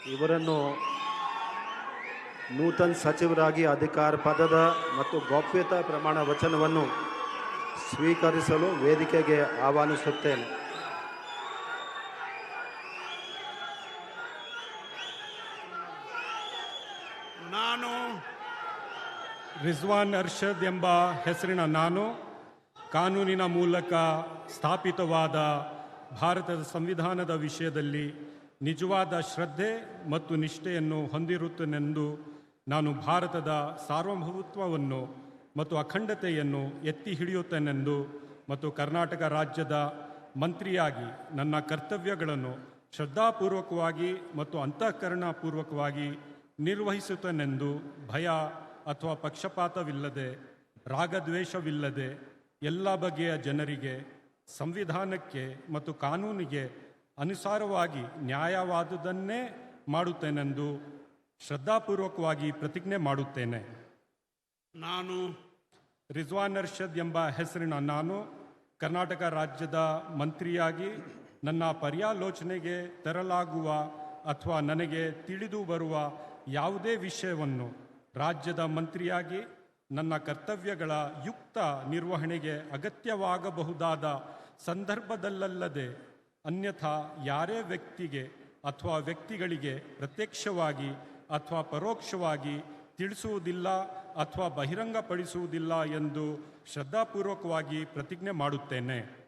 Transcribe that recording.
ಇವರನ್ನು ನೂತನ ಸಚಿವರಾಗಿ ಅಧಿಕಾರ ಪದದ ಮತ್ತು ಗೌಪ್ಯತಾ ಪ್ರಮಾಣ ವಚನವನ್ನು ಸ್ವೀಕರಿಸಲು ವೇದಿಕೆಗೆ ಆಹ್ವಾನಿಸುತ್ತೇನೆ. ನಾನು ರಿಜ್ವಾನ್ ಅರ್ಷದ್ ಎಂಬ ಹೆಸರಿನ ನಾನು ಕಾನೂನಿನ ಮೂಲಕ ಸ್ಥಾಪಿತವಾದ ಭಾರತದ ಸಂವಿಧಾನದ ವಿಷಯದಲ್ಲಿ ನಿಜವಾದ ಶ್ರದ್ಧೆ ಮತ್ತು ನಿಷ್ಠೆಯನ್ನು ಹೊಂದಿರುತ್ತೇನೆಂದು ನಾನು ಭಾರತದ ಸಾರ್ವಭೌಮತ್ವವನ್ನು ಮತ್ತು ಅಖಂಡತೆಯನ್ನು ಎತ್ತಿ ಹಿಡಿಯುತ್ತೇನೆಂದು ಮತ್ತು ಕರ್ನಾಟಕ ರಾಜ್ಯದ ಮಂತ್ರಿಯಾಗಿ ನನ್ನ ಕರ್ತವ್ಯಗಳನ್ನು ಶ್ರದ್ಧಾಪೂರ್ವಕವಾಗಿ ಮತ್ತು ಅಂತಃಕರಣಪೂರ್ವಕವಾಗಿ ನಿರ್ವಹಿಸುತ್ತೇನೆಂದು ಭಯ ಅಥವಾ ಪಕ್ಷಪಾತವಿಲ್ಲದೆ ರಾಗದ್ವೇಷವಿಲ್ಲದೆ ಎಲ್ಲ ಬಗೆಯ ಜನರಿಗೆ ಸಂವಿಧಾನಕ್ಕೆ ಮತ್ತು ಕಾನೂನಿಗೆ ಅನುಸಾರವಾಗಿ ನ್ಯಾಯವಾದುದನ್ನೇ ಮಾಡುತ್ತೇನೆಂದು ಶ್ರದ್ಧಾಪೂರ್ವಕವಾಗಿ ಪ್ರತಿಜ್ಞೆ ಮಾಡುತ್ತೇನೆ. ನಾನು ರಿಜ್ವಾನ್ ಅರ್ಷದ್ ಎಂಬ ಹೆಸರಿನ ನಾನು ಕರ್ನಾಟಕ ರಾಜ್ಯದ ಮಂತ್ರಿಯಾಗಿ ನನ್ನ ಪರ್ಯಾಲೋಚನೆಗೆ ತರಲಾಗುವ ಅಥವಾ ನನಗೆ ತಿಳಿದು ಬರುವ ಯಾವುದೇ ವಿಷಯವನ್ನು ರಾಜ್ಯದ ಮಂತ್ರಿಯಾಗಿ ನನ್ನ ಕರ್ತವ್ಯಗಳ ಯುಕ್ತ ನಿರ್ವಹಣೆಗೆ ಅಗತ್ಯವಾಗಬಹುದಾದ ಸಂದರ್ಭದಲ್ಲದೆ ಅನ್ಯಥಾ ಯಾರೇ ವ್ಯಕ್ತಿಗೆ ಅಥವಾ ವ್ಯಕ್ತಿಗಳಿಗೆ ಪ್ರತ್ಯಕ್ಷವಾಗಿ ಅಥವಾ ಪರೋಕ್ಷವಾಗಿ ತಿಳಿಸುವುದಿಲ್ಲ ಅಥವಾ ಬಹಿರಂಗಪಡಿಸುವುದಿಲ್ಲ ಎಂದು ಶ್ರದ್ಧಾಪೂರ್ವಕವಾಗಿ ಪ್ರತಿಜ್ಞೆ ಮಾಡುತ್ತೇನೆ.